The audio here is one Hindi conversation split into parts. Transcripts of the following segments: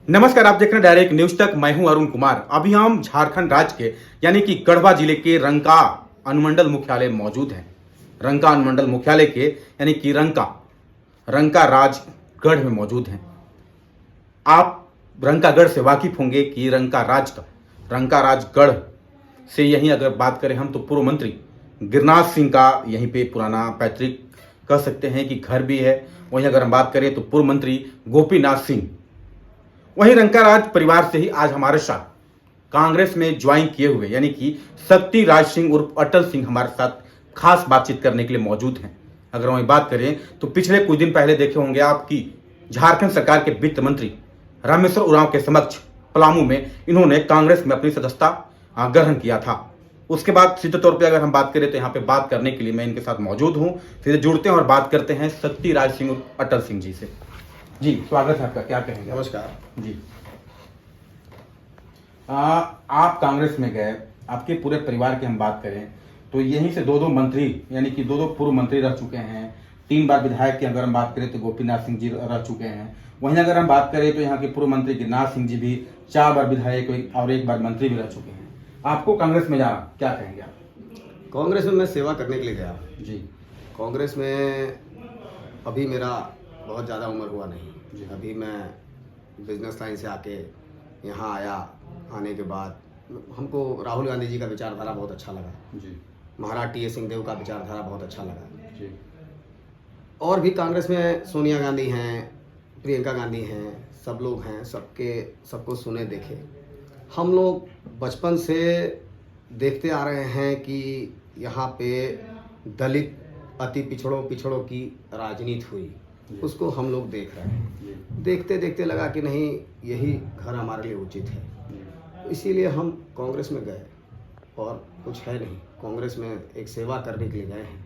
नमस्कार, आप देख रहे हैं डायरेक्ट न्यूज तक। मैं हूं अरुण कुमार। अभी हम झारखंड राज्य के यानी कि गढ़वा जिले के रंका अनुमंडल मुख्यालय मौजूद हैं। रंका अनुमंडल मुख्यालय के यानी कि रंका राजगढ़ में मौजूद हैं। आप रंकागढ़ से वाकिफ होंगे कि रंका राजगढ़ से यहीं अगर बात करें हम तो पूर्व मंत्री गिरनार सिंह का यहीं पे पुराना पैतृक कह सकते हैं कि घर भी है। वहीं अगर हम बात करें तो पूर्व मंत्री गोपीनाथ सिंह वहीं रंकाराज परिवार से ही आज हमारे साथ कांग्रेस में ज्वाइन किए हुए यानी कि शक्ति राज सिंह उर्फ अटल सिंह हमारे साथ खास बातचीत करने के लिए मौजूद हैं। अगर वहीं बात करें तो पिछले कुछ दिन पहले देखे होंगे आप कि झारखंड सरकार के वित्त मंत्री रामेश्वर उरांव के समक्ष पलामू में इन्होंने कांग्रेस में अपनी सदस्यता ग्रहण किया था। उसके बाद सीधे तौर पर अगर हम बात करें तो यहाँ पे बात करने के लिए मैं इनके साथ मौजूद हूँ। सीधे जुड़ते हैं और बात करते हैं शक्ति राज सिंह उर्फ अटल सिंह जी से। जी स्वागत है आपका, क्या कहेंगे? नमस्कार जी। आप कांग्रेस में गए, आपके पूरे परिवार की हम बात करें तो यहीं से दो मंत्री यानी कि दो पूर्व मंत्री रह चुके हैं। 3 बार विधायक की अगर हम बात करें तो गोपीनाथ सिंह जी रह चुके हैं। वहीं अगर हम बात करें तो यहाँ के पूर्व मंत्री गिरनार सिंह जी भी 4 बार विधायक और 1 बार मंत्री भी रह चुके हैं। आपको कांग्रेस में जाना, क्या कहेंगे आप? कांग्रेस में मैं सेवा करने के लिए गया जी। कांग्रेस में अभी मेरा बहुत ज़्यादा उम्र हुआ नहीं जी। अभी मैं बिजनेस लाइन से आके यहाँ आया। आने के बाद हमको राहुल गांधी जी का विचारधारा बहुत अच्छा लगा जी। महाराज टी.एस. सिंहदेव का विचारधारा बहुत अच्छा लगा जी। और भी कांग्रेस में सोनिया गांधी हैं, प्रियंका गांधी हैं, सब लोग हैं। सबको सुने देखे। हम लोग बचपन से देखते आ रहे हैं कि यहाँ पे दलित अति पिछड़ों की राजनीति हुई, उसको हम लोग देख रहे हैं। देखते देखते लगा कि नहीं, यही घर हमारे लिए उचित है। इसीलिए हम कांग्रेस में गए और कुछ है नहीं, कांग्रेस में एक सेवा करने के लिए गए हैं।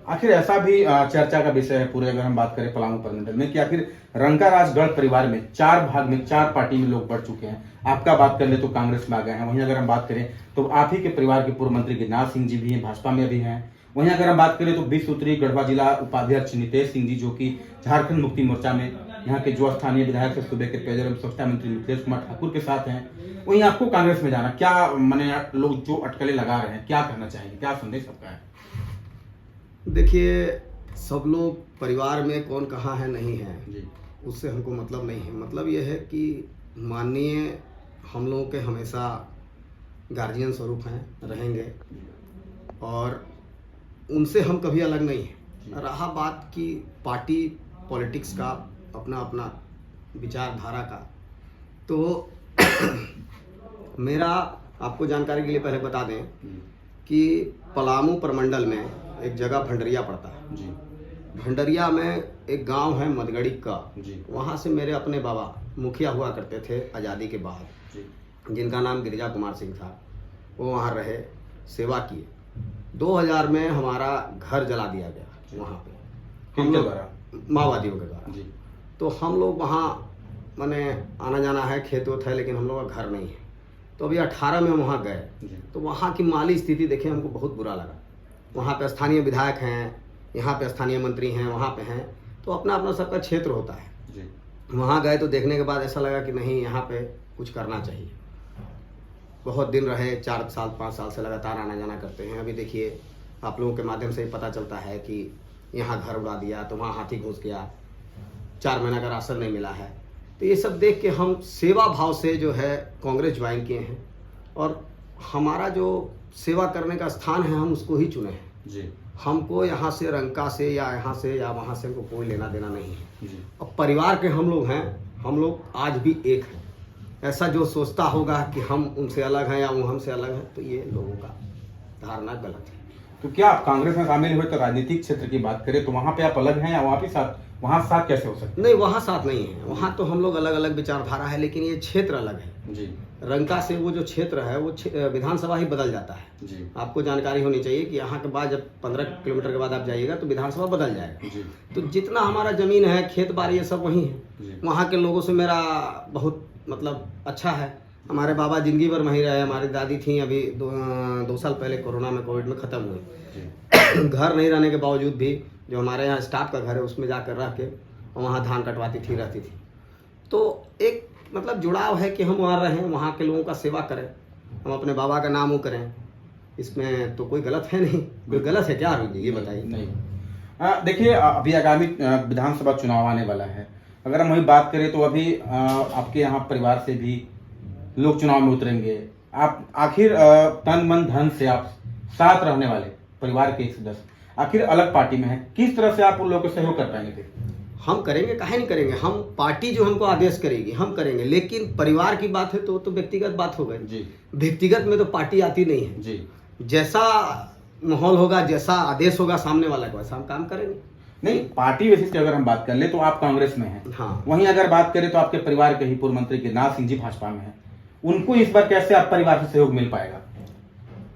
आखिर ऐसा भी चर्चा का विषय है पूरे अगर हम बात करें पलामू परमंडल में कि आखिर रंका राजगढ़ परिवार में 4 भाग में 4 पार्टी में लोग बढ़ चुके हैं। आपका बात कर ले तो कांग्रेस में आ गए हैं। वहीं अगर हम बात करें तो आप ही के परिवार के पूर्व मंत्री गिरनार सिंह जी भी हैं, भाजपा में भी हैं। वहीं अगर हम बात करें तो 20 सूत्री गढ़वा जिला उपाध्यक्ष नितेश सिंह जी जो कि झारखंड मुक्ति मोर्चा में यहाँ के जो स्थानीय विधायक से सूबे के पेयजल एवं स्वच्छता मंत्री मिथिलेश कुमार ठाकुर के साथ हैं। वहीं आपको कांग्रेस में जाना, क्या माने लोग जो अटकलें लगा रहे हैं, क्या कहना चाहेंगे, क्या संदेश आपका है? देखिए, सब लोग परिवार में कौन कहाँ है नहीं है जी। उससे हमको मतलब नहीं है। मतलब ये है कि माननीय हम लोगों के हमेशा गार्जियन स्वरूप हैं, रहेंगे और उनसे हम कभी अलग नहीं हैं। रहा बात की पार्टी पॉलिटिक्स का, अपना अपना विचारधारा का, तो मेरा आपको जानकारी के लिए पहले बता दें कि पलामू प्रमंडल में एक जगह भंडरिया पड़ता है। जी। भंडरिया में एक गांव है मदगड़ी का। जी। वहाँ से मेरे अपने बाबा मुखिया हुआ करते थे आज़ादी के बाद, जिनका नाम गिरिजा कुमार सिंह था। वो वहाँ रहे, सेवा किए। 2000 में हमारा घर जला दिया गया वहाँ पे, हम लोग माओवादियों के द्वारा। जी। तो हम लोग वहाँ माने आना जाना है, खेत वेत है, लेकिन हम लोग का घर नहीं है। तो अभी 18 में वहाँ गए तो वहाँ की माली स्थिति देखे, हमको बहुत बुरा लगा। वहाँ पे स्थानीय विधायक हैं, यहाँ पे स्थानीय मंत्री हैं, वहाँ पे हैं, तो अपना अपना सबका क्षेत्र होता है। जी। वहाँ गए तो देखने के बाद ऐसा लगा कि नहीं, यहाँ पे कुछ करना चाहिए। बहुत दिन रहे, 4 साल 5 साल से लगातार आना जाना करते हैं। अभी देखिए, आप लोगों के माध्यम से ही पता चलता है कि यहाँ घर उड़ा दिया, तो वहाँ हाथी घुस गया, 4 महीना का राशन नहीं मिला है। तो ये सब देख के हम सेवा भाव से जो है कांग्रेस ज्वाइन किए हैं और हमारा जो सेवा करने का स्थान है हम उसको ही चुने हैं। जी। हमको यहाँ से रंका से या यहाँ से या वहाँ से हमको कोई लेना देना नहीं है। जी। अब परिवार के हम लोग हैं, हम लोग आज भी एक हैं। ऐसा जो सोचता होगा कि हम उनसे अलग हैं या वो हमसे अलग हैं, तो ये लोगों का धारणा गलत है। तो क्या आप कांग्रेस में शामिल हुए तो राजनीतिक क्षेत्र की बात करें तो वहाँ पे आप अलग हैं या वहाँ साथ कैसे हो सकते? नहीं, वहाँ साथ नहीं है। वहाँ तो हम लोग अलग अलग विचारधारा है, लेकिन ये क्षेत्र अलग है। जी। रंका से वो जो क्षेत्र है वो विधानसभा ही बदल जाता है। जी। आपको जानकारी होनी चाहिए कि यहाँ के बाद जब 15 किलोमीटर के बाद आप जाइएगा तो विधानसभा बदल जाएगा। जी। तो जितना हमारा जमीन है, खेत बाड़ी, ये सब वहीं है। जी। वहाँ के लोगों से मेरा बहुत मतलब अच्छा है। हमारे बाबा जिंदगी भर वहीं रहे, हमारी दादी थी अभी 2 साल पहले कोरोना में, कोविड में ख़त्म हुई। घर नहीं रहने के बावजूद भी जो हमारे यहाँ स्टाफ का घर है उसमें जाकर रह के वहाँ धान कटवाती थी, रहती थी। तो एक मतलब जुड़ाव है कि हम वहाँ रहें, वहाँ के लोगों का सेवा करें, हम अपने बाबा का नाम वो करें। इसमें तो कोई गलत है नहीं। कोई गलत है क्या अरुण जी, ये बताइए। नहीं, देखिए अभी आगामी विधानसभा चुनाव आने वाला है। अगर हम वही बात करें तो अभी आपके यहाँ परिवार से भी लोग चुनाव में उतरेंगे। आप आखिर तन मन धन से आप साथ रहने वाले परिवार के एक सदस्य आखिर अलग पार्टी में है, किस तरह से आप उन लोगों को सहयोग कर पाएंगे फिर? हम करेंगे, काहे नहीं करेंगे। हम पार्टी जो हमको आदेश करेगी हम करेंगे, लेकिन परिवार की बात है तो व्यक्तिगत बात हो गई जी। व्यक्तिगत में तो पार्टी आती नहीं है जी। जैसा माहौल होगा, जैसा आदेश होगा सामने वाला का, वैसा हम काम करेंगे। नहीं, पार्टी बेसिस की अगर हम बात कर ले तो आप कांग्रेस में हैं। हाँ। वहीं अगर बात करें तो आपके परिवार के ही पूर्व मंत्री गिरिराज सिंह जी भाजपा में हैं। उनको इस बार कैसे आप परिवार से सहयोग मिल पाएगा?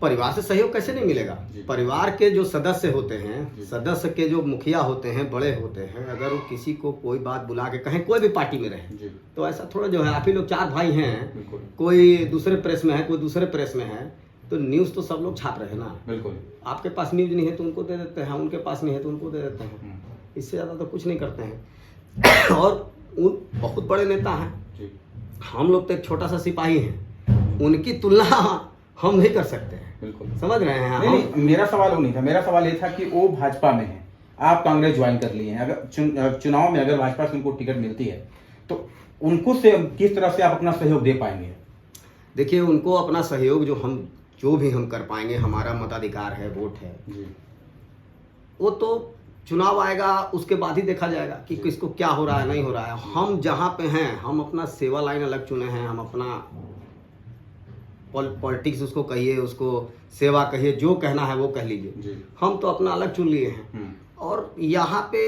परिवार से सहयोग कैसे नहीं मिलेगा? परिवार के जो सदस्य होते हैं, सदस्य के जो मुखिया होते हैं, बड़े होते हैं, अगर वो किसी को कोई बात बुला के कहें, कोई भी पार्टी में रहे, तो ऐसा थोड़ा जो है, आप ही लोग 4 भाई हैं, कोई दूसरे प्रेस में है, कोई दूसरे प्रेस में है, तो न्यूज़ तो सब लोग छाप रहे हैं ना। बिल्कुल। आपके पास न्यूज़ नहीं है तो उनको दे देते हैं, उनके पास नहीं है तो उनको दे देते हैं। इससे ज़्यादा तो कुछ नहीं करते हैं। और उन बहुत बड़े नेता हैं, हम लोग तो एक छोटा सा सिपाही हैं, उनकी तुलना हम नहीं कर सकते हैं। बिल्कुल, समझ रहे हैं? नहीं, मेरा सवाल वो नहीं था। मेरा सवाल ये था कि वो भाजपा में है, आप कांग्रेस ज्वाइन कर लिए हैं। अगर चुनाव में अगर भाजपा से उनको टिकट मिलती है तो उनको से किस तरह से आप अपना सहयोग दे पाएंगे? देखिए, उनको अपना सहयोग जो भी हम कर पाएंगे, हमारा मताधिकार है, वोट है जी। वो तो चुनाव आएगा उसके बाद ही देखा जाएगा कि किसको क्या हो रहा है, नहीं हो रहा है। हम जहाँ पे हैं, हम अपना सेवा लाइन अलग चुने हैं। हम अपना पॉलिटिक्स उसको कहिए, उसको सेवा कहिए, जो कहना है वो कह लीजिए, हम तो अपना अलग चुन लिए हैं। और यहाँ पे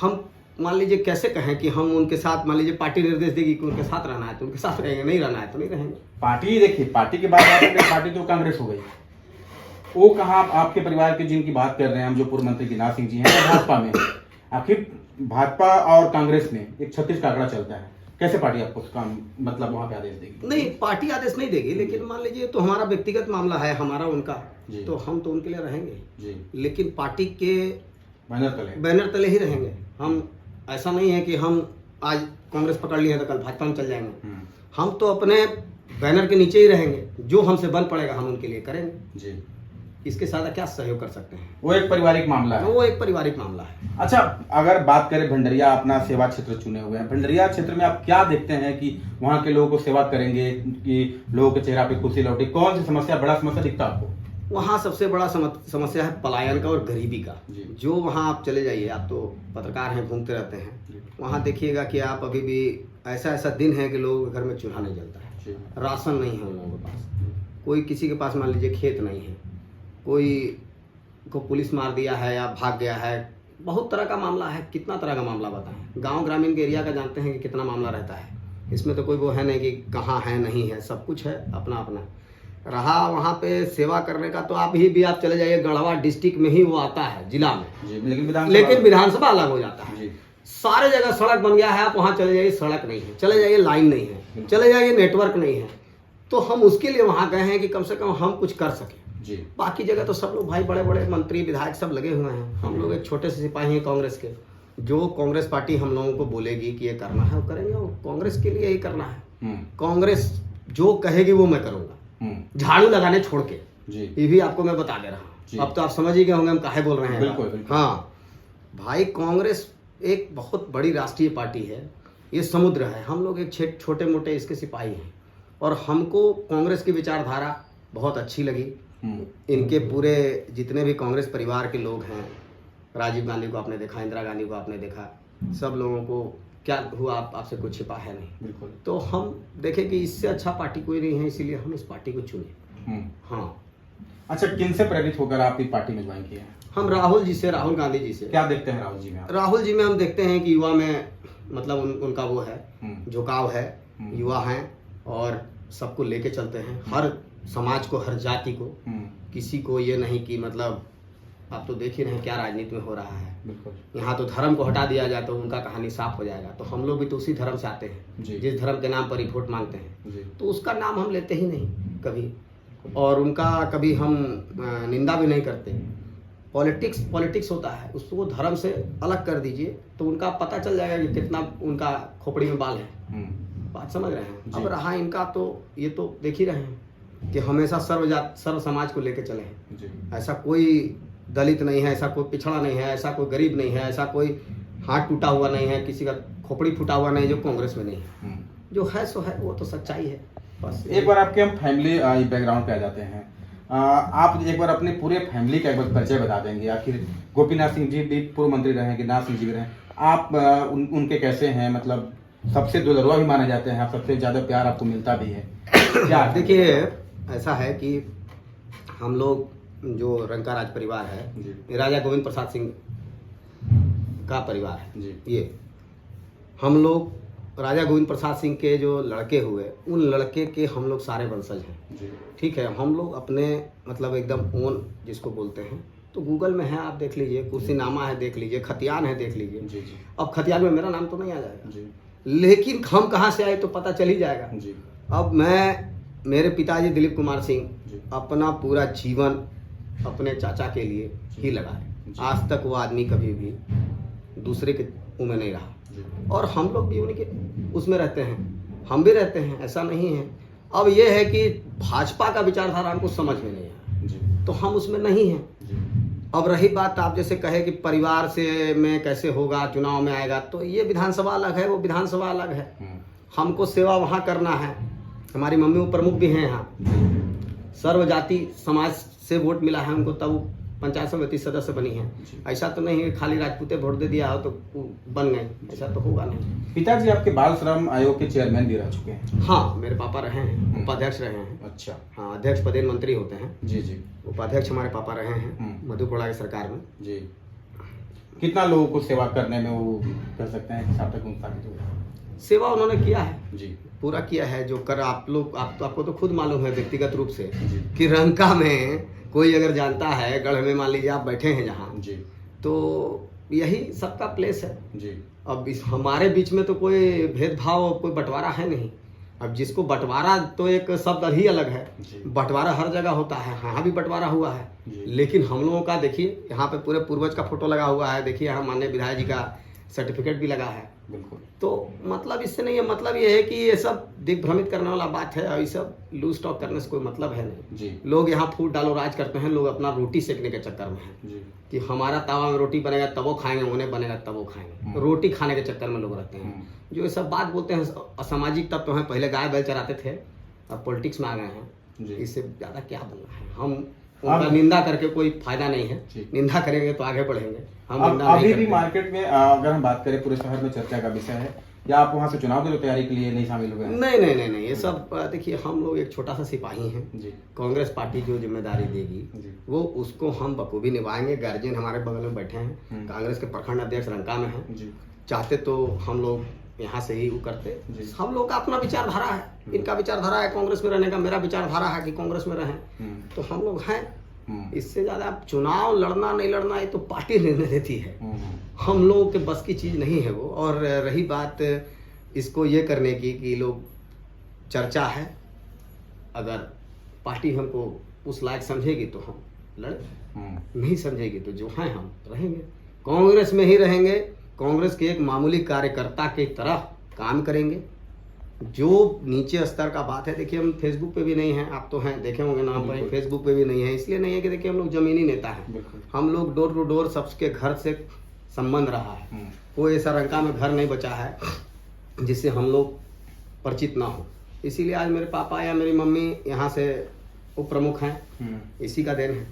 हम मान लीजिए कैसे कहें कि हम उनके साथ, मान लीजिए पार्टी निर्देश देगी कि उनके साथ रहना है तो उनके साथ रहेंगे, नहीं रहना है तो नहीं रहेंगे। पार्टी देखिए, पार्टी के बाद पार्टी तो कांग्रेस हो गई। वो कहाँ आपके परिवार के जिनकी बात कर रहे हैं हम, जो पूर्व मंत्री गिरिराज सिंह जी हैं, वो भाजपा में है। आखिर भाजपा और कांग्रेस में एक 36 का आंकड़ा चलता है, कैसे पार्टी आपको काम मतलब वहाँ पे आदेश देगी? नहीं, पार्टी आदेश नहीं देगी, लेकिन मान लीजिए तो हमारा व्यक्तिगत मामला है, हमारा उनका, तो हम तो उनके लिए रहेंगे, लेकिन पार्टी के बैनर तले ही रहेंगे। हम ऐसा नहीं है कि हम आज कांग्रेस पकड़ लिए तो कल भाजपा में चल जाएंगे। हम तो अपने बैनर के नीचे ही रहेंगे, जो हमसे बल पड़ेगा हम उनके लिए करेंगे जी। इसके साथ क्या सहयोग कर सकते हैं? वो एक पारिवारिक मामला है। वो एक पारिवारिक मामला है। अच्छा, अगर बात करें भंडरिया, अपना सेवा क्षेत्र चुने हुए हैं, भंडरिया क्षेत्र में आप क्या देखते हैं कि वहाँ के लोगों को सेवा करेंगे कि लोगों के चेहरा पे खुशी लौटे? कौन सी समस्या, बड़ा समस्या दिखता आपको? वहाँ सबसे बड़ा समस्या है पलायन का और गरीबी का। जो वहाँ आप चले जाइए, आप तो पत्रकार हैं, घूमते रहते हैं, वहाँ देखिएगा कि आप अभी भी ऐसा दिन है कि लोगों के घर में चूल्हा नहीं जलता है, राशन नहीं है उन लोगों के पास, कोई किसी के पास मान लीजिए खेत नहीं है, कोई को पुलिस मार दिया है या भाग गया है, बहुत तरह का मामला है। कितना तरह का मामला बताएं? गांव ग्रामीण के एरिया का जानते हैं कि कितना मामला रहता है। इसमें तो कोई वो है नहीं कि कहाँ है नहीं है, सब कुछ है अपना अपना। रहा वहाँ पे सेवा करने का, तो आप आप चले जाइए, गढ़वा डिस्ट्रिक्ट में ही वो आता है, जिला में, लेकिन विधानसभा अलग हो जाता है। सारे जगह सड़क बन गया है, आप वहाँ चले जाइए, सड़क नहीं है, चले जाइए लाइन नहीं है, चले जाइए नेटवर्क नहीं है। तो हम उसके लिए वहाँ गए हैं कि कम से कम हम कुछ कर सकें जी। बाकी जगह तो सब लोग भाई बड़े बड़े मंत्री विधायक सब लगे हुए हैं, हम लोग एक छोटे से सिपाही हैं कांग्रेस के। जो कांग्रेस पार्टी हम लोगों को बोलेगी कि ये करना है वो करेंगे, और कांग्रेस के लिए यही करना है। कांग्रेस जो कहेगी वो मैं करूंगा, झाड़ू लगाने छोड़ के जी। ये भी आपको मैं बता दे रहा हूँ, अब तो आप समझ ही गए होंगे हम काहे बोल रहे हैं। बिल्कुल। हाँ भाई, कांग्रेस एक बहुत बड़ी राष्ट्रीय पार्टी है, ये समुद्र है, हम लोग एक छोटे मोटे इसके सिपाही हैं। और हमको कांग्रेस की विचारधारा बहुत अच्छी लगी। इनके पूरे जितने भी कांग्रेस परिवार के लोग हैं, राजीव गांधी को आपने देखा, इंदिरा गांधी को आपने देखा, सब लोगों को क्या हुआ, आपसे कुछ छिपा है नहीं। बिल्कुल। तो हम देखें कि इससे अच्छा पार्टी कोई नहीं है, इसीलिए हम इस पार्टी को चुने। हाँ। अच्छा, किन से प्रेरित होकर आप इस पार्टी में ज्वाइन किए हैं? हम राहुल जी से, राहुल गांधी जी से। क्या देखते हैं राहुल जी में? राहुल जी में हम देखते हैं कि युवा में मतलब उनका वो है, झुकाव है, युवा हैं और सबको लेके चलते हैं, हर समाज को, हर जाति को, किसी को ये नहीं कि मतलब आप तो देख ही रहे हैं क्या राजनीति में हो रहा है। बिल्कुल। यहाँ तो धर्म को हटा दिया जाए तो उनका कहानी साफ हो जाएगा। तो हम लोग भी तो उसी धर्म से आते हैं, जिस धर्म के नाम पर ही वोट मांगते हैं, तो उसका नाम हम लेते ही नहीं कभी, और उनका कभी हम निंदा भी नहीं करते। पॉलिटिक्स होता है, उसको धर्म से अलग कर दीजिए तो उनका पता चल जाएगा कि कितना उनका खोपड़ी में बाल है। बात समझ रहे हैं। जी। अब रहा इनका तो ये तो देख ही रहे हैं कि हमेशा सर्व समाज को लेके चले हैं। जी ऐसा कोई दलित नहीं है, ऐसा कोई पिछड़ा नहीं है, ऐसा कोई गरीब नहीं है, ऐसा कोई हाथ टूटा हुआ नहीं है, किसी का खोपड़ी फूटा हुआ नहीं जो कांग्रेस में नहीं है। जो है सो है, वो तो सच्चाई है बस। एक बार आपके हम फैमिली बैकग्राउंड पे आ जाते हैं। आप एक बार अपने पूरे फैमिली का एक बार परिचय बता देंगे। आखिर गोपीनाथ सिंह जी भी पूर्व मंत्री रहे हैं, गिरिराज सिंह जी भी रहे हैं, आप उनके कैसे हैं? मतलब सबसे दुलरुआ भी माने जाते हैं, आप सबसे ज्यादा प्यार आपको मिलता भी है क्या? देखिए ऐसा है कि हम लोग जो रंका राज परिवार है, जी ये राजा गोविंद प्रसाद सिंह का परिवार है। जी ये हम लोग राजा गोविंद प्रसाद सिंह के जो लड़के हुए, उन लड़के के हम लोग सारे वंशज हैं। जी ठीक है, हम लोग अपने मतलब एकदम ओन जिसको बोलते हैं, तो गूगल में है, आप देख लीजिए, कुर्सीनामा है देख लीजिए, खतियान है देख लीजिए। जी जी अब खतियान में मेरा नाम तो नहीं आ जाएगा, जी लेकिन हम कहाँ से आए तो पता चल ही जाएगा। जी अब मेरे पिताजी दिलीप कुमार सिंह जी अपना पूरा जीवन अपने चाचा के लिए ही लगाए। आज तक वो आदमी कभी भी दूसरे के मुँह में नहीं रहा, जी और हम लोग भी उनके उसमें रहते हैं, हम भी रहते हैं, ऐसा नहीं है। अब ये है कि भाजपा का विचारधारा हमको समझ में नहीं आया, जी तो हम उसमें नहीं हैं। जी अब रही बात, आप जैसे कहे कि परिवार से में कैसे होगा, चुनाव में आएगा, तो ये विधानसभा अलग है, वो विधानसभा अलग है। हमको सेवा वहाँ करना है। हमारी मम्मी वो प्रमुख भी हैं यहाँ, सर्व जाति समाज से वोट मिला है उनको, तब वो पंचायत समिति सदस्य बनी है। ऐसा तो नहीं है खाली राजपूते वोट दे दिया हो तो वो बन गए, ऐसा तो होगा नहीं। पिताजी आपके बाल श्रम आयोग के चेयरमैन भी रह चुके हैं। हाँ, मेरे पापा रहे हैं, उपाध्यक्ष रहे हैं। अच्छा। हाँ, अध्यक्ष पदेन मंत्री होते हैं। जी जी। उपाध्यक्ष हमारे पापा रहे हैं मधुपुरा की सरकार में। जी। कितना लोगों को सेवा करने में वो कर सकते हैं कि सार्थक साबित हुए? सेवा उन्होंने किया है जी, पूरा किया है। जो कर आप लोग आपको तो खुद मालूम है व्यक्तिगत रूप से जी कि रंका में कोई अगर जानता है, गढ़ में मान लीजिए आप बैठे हैं जहाँ, जी तो यही सबका प्लेस है। जी अब इस हमारे बीच में तो कोई भेदभाव, कोई बंटवारा है नहीं। अब जिसको बंटवारा, तो एक शब्द ही अलग है, जी। बंटवारा हर जगह होता है, यहाँ भी बंटवारा हुआ है। जी। लेकिन हम लोगों का देखिए, यहाँ पे पूरे पूर्वज का फोटो लगा हुआ है, देखिए यहाँ माननीय विधायक जी का सर्टिफिकेट भी लगा है। बिल्कुल। तो मतलब इससे नहीं है, मतलब ये है कि ये सब दिग्भ्रमित करने वाला बात है, और ये सब लूज टॉक करने से कोई मतलब है नहीं। जी लोग यहाँ फूट डालो राज करते हैं, लोग अपना रोटी सेकने के चक्कर में हैं जी कि हमारा तावा में रोटी बनेगा तब वो खाएंगे, उन्हें बनेगा तब वो खाएंगे। रोटी खाने के चक्कर में लोग रहते हैं। जो ये सब बात बोलते हैं, असामाजिक तत्व हैं। पहले गाय बैल चराते थे, अब पॉलिटिक्स में आ गए हैं। जी। इससे ज़्यादा क्या बनना है? हम उनका निंदा करके कोई फायदा नहीं है। जी। निंदा करेंगे तो आगे बढ़ेंगे, हम अब निंदा नहीं अभी भी करते। मार्केट में अगर हम बात करें पूरे शहर में चर्चा का विषय है, या आप वहाँ से चुनाव की तैयारी के लिए नहीं शामिल हुए हैं? नहीं नहीं नहीं नहीं, ये सब देखिए, हम लोग एक छोटा सा सिपाही हैं। जी कांग्रेस पार्टी जो जिम्मेदारी देगी जी वो उसको हम बखूबी निभाएंगे। गार्जियन हमारे बगल में बैठे हैं, कांग्रेस के प्रखंड अध्यक्ष रंका में हैं। जी चाहते तो हम लोग यहाँ से ही वो करते। जी। हम लोग का अपना विचारधारा है, इनका विचारधारा है कांग्रेस में रहने का, मेरा विचारधारा है कि कांग्रेस में रहें, तो हम लोग हैं। इससे ज़्यादा चुनाव लड़ना नहीं लड़ना ये तो पार्टी निर्णय देती है, हम लोगों के बस की चीज़ नहीं है वो। और रही बात इसको ये करने की कि लोग चर्चा है, अगर पार्टी हमको उस लायक समझेगी तो हम लड़े, नहीं समझेगी तो जो हैं हम रहेंगे, कांग्रेस में ही रहेंगे। कांग्रेस के एक मामूली कार्यकर्ता की तरह काम करेंगे। जो नीचे स्तर का बात है, देखिए हम फेसबुक पे भी नहीं हैं, आप तो हैं, देखे होंगे नाम पर, फेसबुक पे भी नहीं है। इसलिए नहीं है कि देखिए हम लोग जमीनी नेता हैं, हम लोग डोर टू डोर सबके घर से संबंध रहा है। कोई ऐसा रंका में घर नहीं बचा है जिससे हम लोग परिचित ना हो। इसीलिए आज मेरे पापा या मेरी मम्मी यहाँ से उप प्रमुख हैं, इसी का देन है।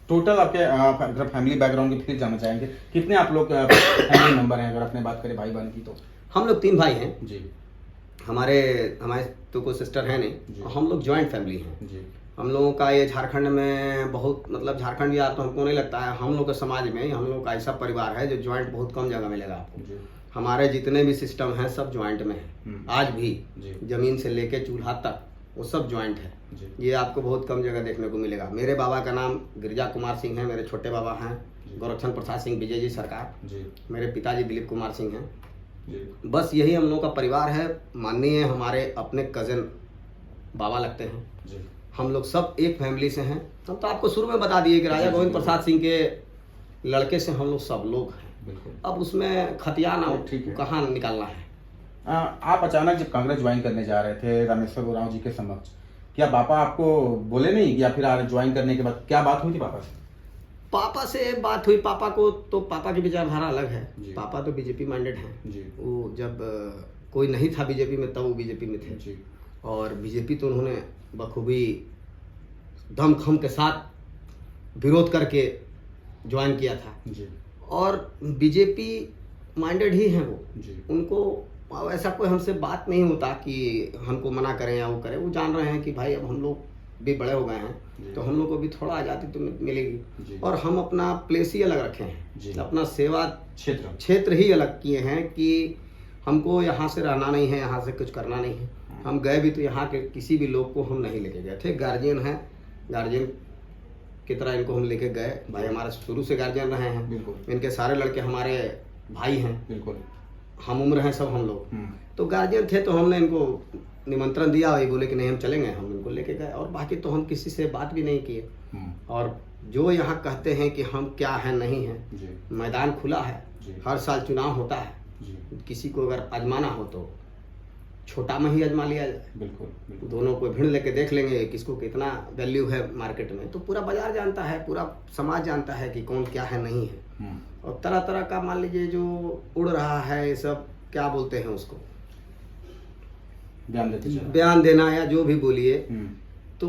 टोटल आपके फैमिली बैकग्राउंड की फिर जानना चाहेंगे, कितने आप लोग फैमिली मेंबर हैं? अगर अपने बात करें भाई बहन की तो हम लोग 3 भाई हैं जी। हमारे तो कोई सिस्टर है जी। नहीं, हम लोग जॉइंट फैमिली हैं जी हम लोगों का। ये झारखंड में बहुत, मतलब झारखंड या तो हमको नहीं लगता है, हम लोग के समाज में हम लोग का ऐसा परिवार है जो जॉइंट बहुत कम जगह मिलेगा आपको। जी हमारे जितने भी सिस्टम हैं सब जॉइंट में है, आज भी जी जमीन से लेके चूल्हा तक वो सब जॉइंट है। जी ये आपको बहुत कम जगह देखने को मिलेगा। मेरे बाबा का नाम गिरिजा कुमार सिंह है, मेरे छोटे बाबा हैं गोरक्षण प्रसाद सिंह विजय जी सरकार, जी मेरे पिताजी दिलीप कुमार सिंह हैं। जी बस यही हम लोग का परिवार है। माननीय हमारे अपने कज़न बाबा लगते हैं, जी हम लोग सब एक फैमिली से हैं। हम तो आपको शुरू में बता दिए कि राजा गोविंद प्रसाद सिंह के लड़के से हम लोग सब लोग हैं। बिल्कुल। अब उसमें खतियान ठीक है। कहाँ निकालना है, आप अचानक जब कांग्रेस ज्वाइन करने जा रहे थे रामेश्वर उरांव जी के समक्ष, क्या पापा आपको बोले नहीं, या फिर ज्वाइन करने के बाद क्या बात हुई थी पापा से? पापा से बात हुई। पापा को तो पापा की विचारधारा अलग है। जी। पापा तो बीजेपी माइंडेड हैं। जी। वो जब कोई नहीं था बीजेपी में तब वो बीजेपी में थे। जी। और बीजेपी तो उन्होंने बखूबी दमखम के साथ विरोध करके ज्वाइन किया था। जी। और बीजेपी माइंडेड ही हैं वो। जी। उनको ऐसा कोई हमसे बात नहीं होता कि हमको मना करें या वो करें। वो जान रहे हैं कि भाई अब हम लोग भी बड़े हो गए हैं तो हम लोग को भी थोड़ा आज़ादी तो मिलेगी। और हम अपना प्लेस ही अलग रखे हैं, अपना सेवा क्षेत्र ही अलग किए हैं कि हमको यहाँ से रहना नहीं है, यहाँ से कुछ करना नहीं है। हम गए भी तो यहाँ के किसी भी लोग को हम नहीं लेके गए थे। गार्जियन हैं, गार्जियन की तरह इनको हम लेके गए। भाई हमारे शुरू से गार्जियन रहे हैं। इनके सारे लड़के हमारे भाई हैं, बिल्कुल हम उम्र हैं सब हम लोग। तो गार्जियन थे तो हमने इनको निमंत्रण दिया, वही बोले कि नहीं हम चलेंगे, हम इनको लेके गए। और बाकी तो हम किसी से बात भी नहीं किए। और जो यहाँ कहते हैं कि हम क्या हैं नहीं हैं, मैदान खुला है, हर साल चुनाव होता है। किसी को अगर आजमाना हो तो छोटा में ही आजमा लिया जाए। बिल्कुल। दोनों को भिड़ लेके देख लेंगे किसको कितना वैल्यू है मार्केट में। तो पूरा बाजार जानता है, पूरा समाज जानता है कि कौन क्या है नहीं है। और तरह तरह का मान लीजिए जो उड़ रहा है, ये सब क्या बोलते हैं उसको, बयान देना या जो भी बोलिए, तो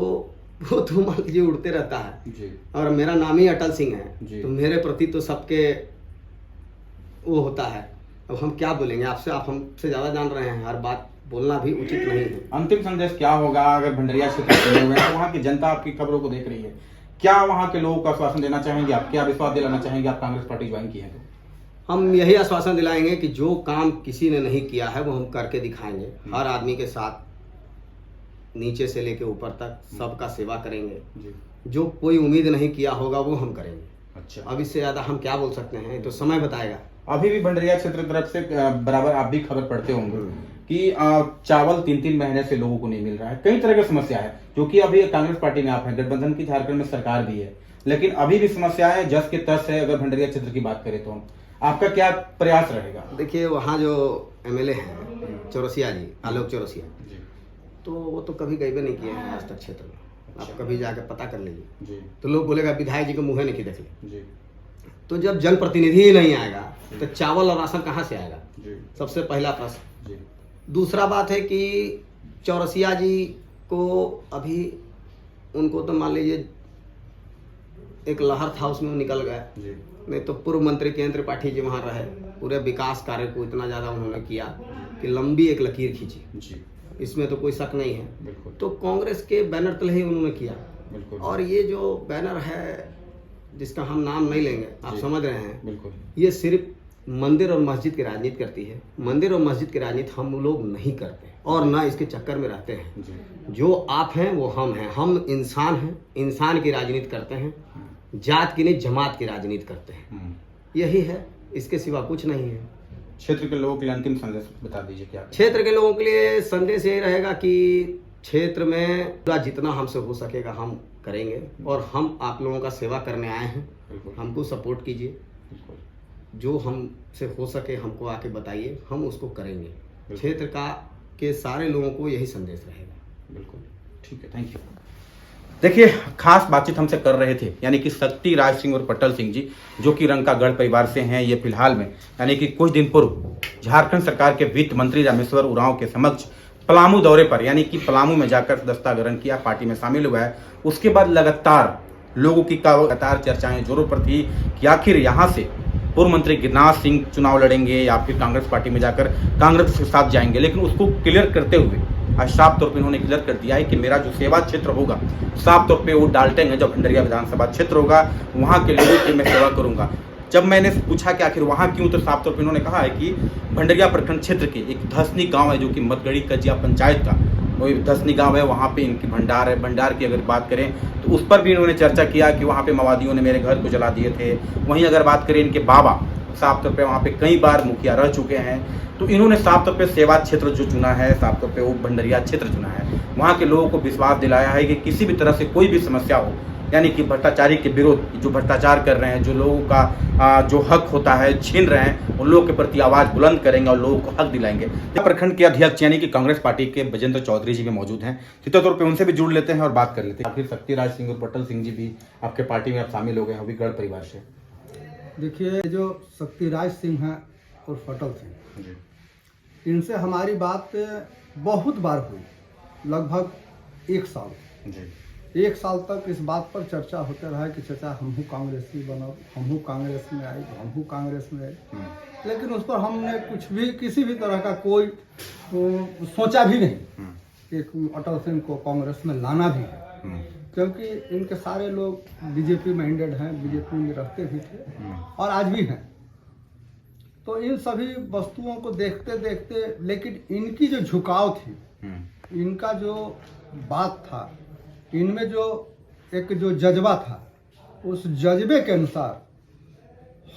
वो तो मान लीजिए उड़ते रहता है। और मेरा नाम ही अटल सिंह है तो मेरे प्रति तो सबके वो होता है। अब हम क्या बोलेंगे आपसे, आप हमसे ज़्यादा जान रहे हैं, हर बात बोलना भी उचित नहीं है। अंतिम संदेश क्या होगा अगर भंडरिया क्षेत्र चुने हुए हैं तो वहाँ की जनता आपकी खबरों को देख रही है, क्या वहाँ के लोगों को आश्वासन देना चाहेंगे आप, क्या विश्वास दिलाना चाहेंगे आप कांग्रेस पार्टी ज्वाइन की है तो? हम यही आश्वासन दिलाएंगे कि जो काम किसी ने नहीं किया है वो हम करके दिखाएंगे। हर आदमी के साथ नीचे से लेके ऊपर तक सबका सेवा करेंगे। जो कोई उम्मीद नहीं किया होगा वो हम करेंगे। अच्छा, अब इससे ज्यादा हम क्या बोल सकते हैं, तो समय बताएगा। अभी भी भंडरिया क्षेत्र की तरफ से बराबर आप भी खबर पढ़ते होंगे कि चावल 3-3 महीने से लोगों को नहीं मिल रहा है। कई तरह की समस्या है, जो कि अभी कांग्रेस पार्टी में आप हैं, गठबंधन की झारखंड में सरकार भी है, लेकिन अभी भी समस्या है जस के तस है। अगर भंडरिया क्षेत्र की बात करें तो हम आपका क्या प्रयास रहेगा? देखिए वहाँ जो एमएलए हैं चौरसिया जी, आलोक चौरसिया, तो वो तो कभी गए भी नहीं किए हैं आज तक क्षेत्र में। आप कभी जाकर पता कर लीजिए तो लोग बोलेगा विधायक जी को मुँह नहीं देख ले। तो जब जनप्रतिनिधि ही नहीं आएगा तो चावल और राशन कहाँ से आएगा? सबसे पहला प्रश्न। दूसरा बात है कि चौरसिया जी को अभी उनको तो मान लीजिए एक लहर था उसमें निकल गए। नहीं तो पूर्व मंत्री केंद्र त्रिपाठी जी वहाँ रहे, पूरे विकास कार्य को इतना ज़्यादा उन्होंने किया कि लंबी एक लकीर खींची। इसमें तो कोई शक नहीं है। तो कांग्रेस के बैनर तले ही उन्होंने किया। और ये जो बैनर है जिसका हम नाम नहीं लेंगे, आप समझ रहे हैं, ये सिर्फ मंदिर और मस्जिद की राजनीति करती है। मंदिर और मस्जिद की राजनीति हम लोग नहीं करते और ना इसके चक्कर में रहते हैं। जो आप हैं वो हम हैं, हम इंसान हैं, इंसान की राजनीति करते हैं, जात की नहीं जमात की राजनीति करते हैं। यही है, इसके सिवा कुछ नहीं है। क्षेत्र के लोगों के लिए अंतिम संदेश बता दीजिए क्या? क्षेत्र के लोगों के लिए संदेश यही रहेगा कि क्षेत्र में जितना हमसे हो सकेगा हम करेंगे और हम आप लोगों का सेवा करने आए हैं। हमको सपोर्ट कीजिए, जो हमसे हो सके हमको आके बताइए, हम उसको करेंगे। क्षेत्र का के सारे लोगों को यही संदेश रहेगा। बिल्कुल ठीक है, थैंक यू। देखिए, खास बातचीत हमसे कर रहे थे यानी कि शक्ति राज सिंह और पटल सिंह जी, जो कि रंका गढ़ परिवार से हैं। ये फिलहाल में यानी कि कुछ दिन पूर्व झारखंड सरकार के वित्त मंत्री रामेश्वर उरांव के समक्ष पलामू दौरे पर यानी कि पलामू में जाकर दस्ता ग्रहण किया, पार्टी में शामिल हुआ है। उसके बाद लगातार लोगों की लगातार चर्चाएं जोरों पर थी कि आखिर यहाँ से पूर्व मंत्री गिरिराज सिंह चुनाव लड़ेंगे या फिर कांग्रेस पार्टी में जाकर कांग्रेस के साथ जाएंगे। लेकिन उसको क्लियर करते हुए आज साफ तौर पे इन्होंने क्लियर कर दिया है कि मेरा जो सेवा क्षेत्र होगा साफ तौर पे वो डालटेंगे, जो भंडरिया विधानसभा क्षेत्र होगा वहाँ के लोगों की मैं सेवा करूंगा। जब मैंने पूछा कि आखिर वहाँ क्यों, तो साफ तौर पे इन्होंने कहा है कि भंडरिया प्रखंड क्षेत्र के एक धसनी गाँव है जो कि मतगढ़ी कजिया पंचायत का वही धसनी गाँव है, वहाँ पे इनकी भंडार है। भंडार की अगर बात करें तो उस पर भी इन्होंने चर्चा किया कि वहाँ पे माओवादियों ने मेरे घर को जला दिए थे। वहीं अगर बात करें इनके बाबा साफ तौर पे वहाँ पे कई बार मुखिया रह चुके हैं, तो इन्होंने साफ तौर पे सेवा क्षेत्र जो चुना है, साफ तौर पे वो भंडरिया क्षेत्र चुना है। वहाँ के लोगों को विश्वास दिलाया है कि किसी भी तरह से कोई भी समस्या हो, यानी कि भ्रष्टाचारी के विरोध, जो भ्रष्टाचार कर रहे हैं, जो लोगों का जो हक होता है छीन रहे हैं, उन लोगों के प्रति आवाज़ बुलंद करेंगे और लोगों को हक दिलाएंगे। प्रखंड के अध्यक्ष यानी कि कांग्रेस पार्टी के बजेंद्र चौधरी जी भी मौजूद हैं, सीधे तौर पे उनसे भी जुड़ लेते हैं और बात कर लेते हैं। आखिर शक्तिराज सिंह और पटल सिंह जी भी आपके पार्टी में आप शामिल हो गए हैं, वो भी गढ़ परिवार से। देखिए, जो शक्तिराज सिंह हैं और पटल सिंह, इनसे हमारी बात बहुत बार हुई, लगभग 1 साल। 1 साल तक इस बात पर चर्चा होते रहा कि चाचा हमहू कांग्रेसी बनो, हमहू कांग्रेस में आए, हमहू कांग्रेस में आए, लेकिन उस पर हमने कुछ भी किसी भी तरह का कोई सोचा भी नहीं कि अटल सिंह को कांग्रेस में लाना भी है, क्योंकि इनके सारे लोग बीजेपी माइंडेड हैं, बीजेपी में रहते भी थे और आज भी हैं। तो इन सभी वस्तुओं को देखते देखते, लेकिन इनकी जो झुकाव थी, इनका जो बात था, इनमें जो एक जो जज्बा था, उस जज्बे के अनुसार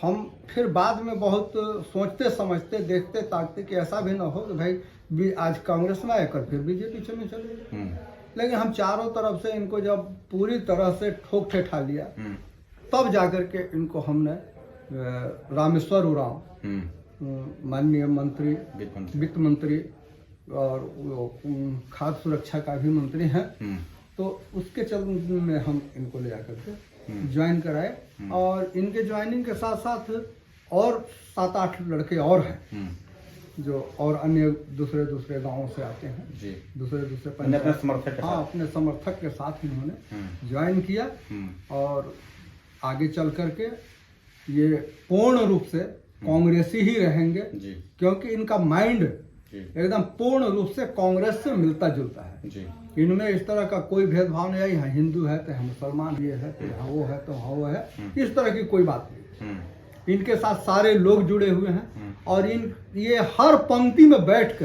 हम फिर बाद में बहुत सोचते समझते, देखते ताकते कि ऐसा भी ना हो कि भाई आज कांग्रेस में आकर फिर बीजेपी में चले गए। लेकिन हम चारों तरफ से इनको जब पूरी तरह से ठोक ठेठा लिया, तब जाकर के इनको हमने रामेश्वर उरांव, माननीय मंत्री, वित्त मंत्री और खाद्य सुरक्षा का भी मंत्री हैं, तो उसके चलते में हम इनको ले जाकर के ज्वाइन कराए। और इनके ज्वाइनिंग के साथ साथ और 7-8 लड़के और हैं जो और अन्य दूसरे गांवों से आते हैं, दूसरे अपने समर्थक, हाँ, अपने समर्थक के साथ इन्होंने ज्वाइन किया और आगे चल करके ये पूर्ण रूप से कांग्रेसी ही रहेंगे, क्योंकि इनका माइंड एकदम पूर्ण रूप से कांग्रेस से मिलता जुलता है। इनमें इस तरह का कोई भेदभाव नहीं है, यहाँ हिंदू है तो यहाँ मुसलमान, ये है तो यहाँ वो है तो वहाँ वो है, इस तरह की कोई बात नहीं। इनके साथ सारे लोग जुड़े हुए हैं और ये हर पंक्ति में बैठ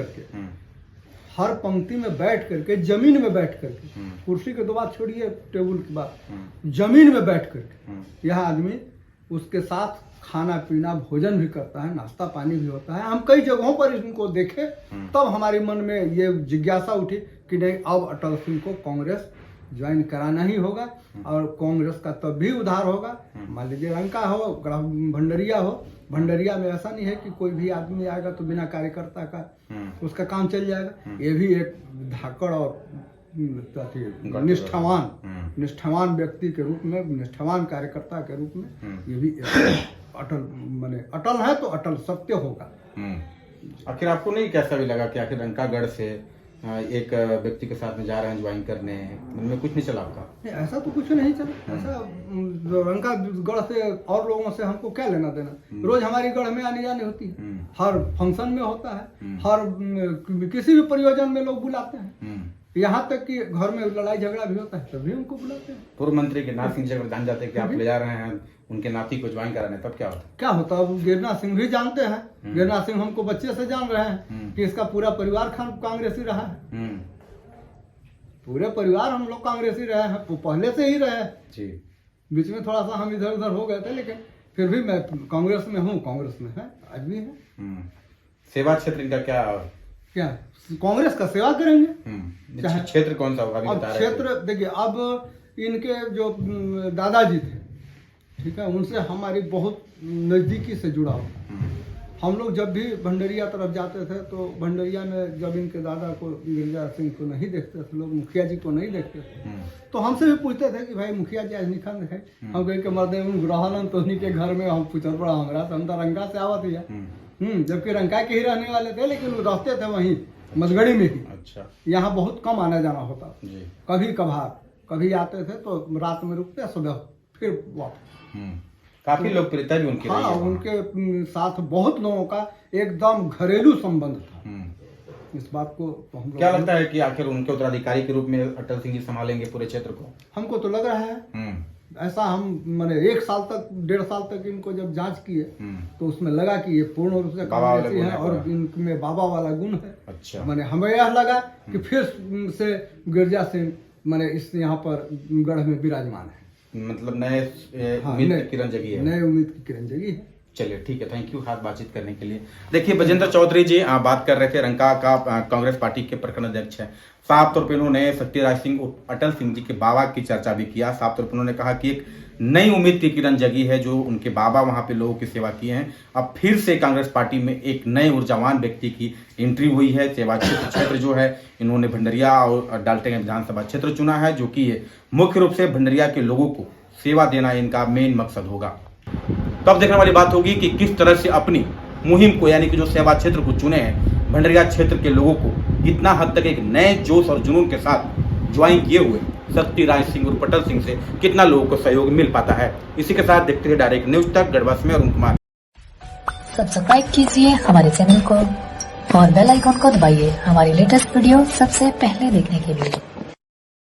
करके, जमीन में बैठ करके, कुर्सी के 2 बात छोड़िए, टेबल की बात, जमीन में बैठ करके यह आदमी उसके साथ खाना पीना भोजन भी करता है, नाश्ता पानी भी होता है। हम कई जगहों पर इनको देखे, तब हमारे मन में ये जिज्ञासा उठी कि नहीं, अब अटल सिंह को कांग्रेस ज्वाइन कराना ही होगा और कांग्रेस का तब भी उद्धार होगा। मान लीजिए रंका हो, भंडरिया हो, भंडरिया में ऐसा नहीं है कि कोई भी आदमी आएगा तो बिना कार्यकर्ता का उसका काम चल जाएगा। ये भी एक धाकड़ और निष्ठावान व्यक्ति के रूप में, निष्ठावान कार्यकर्ता के रूप में ये भी अटल है तो अटल सत्य होगा। आखिर आपको नहीं कैसा भी लगा कि आखिर रंकागढ़ से एक व्यक्ति के साथ में जा रहे हैं ज्वाइन करने, मन में कुछ नहीं चला आपका? ऐसा तो कुछ नहीं चला। ऐसा रंकागढ़ से और लोगों से हमको क्या लेना देना, रोज हमारी गढ़ में आने जाने होती है, हर फंक्शन में होता है, हर किसी भी प्रयोजन में लोग बुलाते हैं, यहाँ तक कि घर में लड़ाई झगड़ा भी होता है तभी उनको बुलाते हैं। पूर्व मंत्री गिरनार सिंह जी अगर जान जाते हैं कि आप ले जा रहे हैं उनके नाती को ज्वाइन कराने, तब क्या होता? वो गिरनार सिंह भी जानते हैं, गिरनार सिंह हमको बच्चे से जान रहे हैं कि इसका पूरा परिवार कांग्रेसी रहा है, पूरे परिवार हम लोग कांग्रेसी रहे हैं, वो पहले से ही रहे हैं। बीच में थोड़ा सा हम इधर उधर हो गए थे, लेकिन फिर भी मैं कांग्रेस में हूँ, कांग्रेस में है, आज भी है। सेवा क्षेत्र इनका क्या कांग्रेस का सेवा करेंगे। क्षेत्र कौन सा होगा? अब क्षेत्र देखिए, अब इनके जो दादाजी थे, ठीक है, उनसे हमारी बहुत नज़दीकी से जुड़ा हुआ। हम लोग जब भी भंडरिया तरफ जाते थे तो भंडरिया में जब इनके दादा को, गिरजा सिंह को नहीं देखते थे लोग, मुखिया जी को नहीं देखते थे, तो हमसे भी पूछते थे कि भाई मुखिया जी आज निखा दिखाई, हम कह के मर्दे रहलन तो उन्हीं के घर में हम पूछत पड़ा हमारा तो हम तो रंका से आवत ही, जबकि रंका के ही रहने वाले थे, लेकिन रहते थे वहीं मधगड़ी में ही। अच्छा, यहाँ बहुत कम आना जाना होता, कभी कभार, कभी आते थे तो रात में रुकते, सुबह फिर वापस। काफी लोकप्रियता भी उनकी रही है। उनके साथ बहुत लोगों का एकदम घरेलू संबंध था। इस बात को तो हम क्या लगता है कि आखिर उनके उत्तराधिकारी के रूप में अटल सिंह जी संभालेंगे पूरे क्षेत्र को? हमको तो लग रहा है ऐसा। हम मैंने 1 साल तक, 1.5 साल तक इनको जब जांच किए तो उसमें लगा कि ये पूर्ण रूप से कांग्रेसी है और इनमें बाबा वाला गुण है। अच्छा, मैंने हमें यह लगा कि फिर से गिरजा सिंह मैंने इस यहाँ पर गढ़ में विराजमान है, मतलब नए उम्मीद की किरण जगी है। नए उम्मीद की किरण जगी है। चलिए ठीक है, थैंक यू हाथ बातचीत करने के लिए। देखिए बजेंद्र चौधरी जी बात कर रहे थे, रंका का कांग्रेस पार्टी के प्रखंड अध्यक्ष है। साफ तौर पे उन्होंने सत्यराज सिंह अटल सिंह जी के बाबा की चर्चा भी किया। साफ तौर पर उन्होंने कहा कि एक नई उम्मीद की किरण जगी है, जो उनके बाबा वहां पे लोगों की सेवा किए हैं। अब फिर से कांग्रेस पार्टी में एक नए ऊर्जावान व्यक्ति की एंट्री हुई है। सेवा क्षेत्र जो है इन्होंने भंडरिया और डाल्टनगंज विधानसभा क्षेत्र चुना है, जो कि ये मुख्य रूप से भंडरिया के लोगों को सेवा देना इनका मेन मकसद होगा। तब देखने वाली बात होगी कि किस तरह से अपनी मुहिम को, यानी कि जो सेवा क्षेत्र को चुने हैं, भंडरिया क्षेत्र के लोगों को कितना हद तक एक नए जोश और जुनून के साथ ज्वाइन किए हुए सत्यराज सिंह और अटल सिंह से कितना लोगों को सहयोग मिल पाता है। इसी के साथ देखते हैं डायरेक्ट न्यूज तक। गढ़वा से मैं अरुण कुमार। सब्सक्राइब कीजिए हमारे चैनल को और बेल आइकॉन को दबाइए हमारी लेटेस्ट वीडियो सबसे पहले देखने के लिए।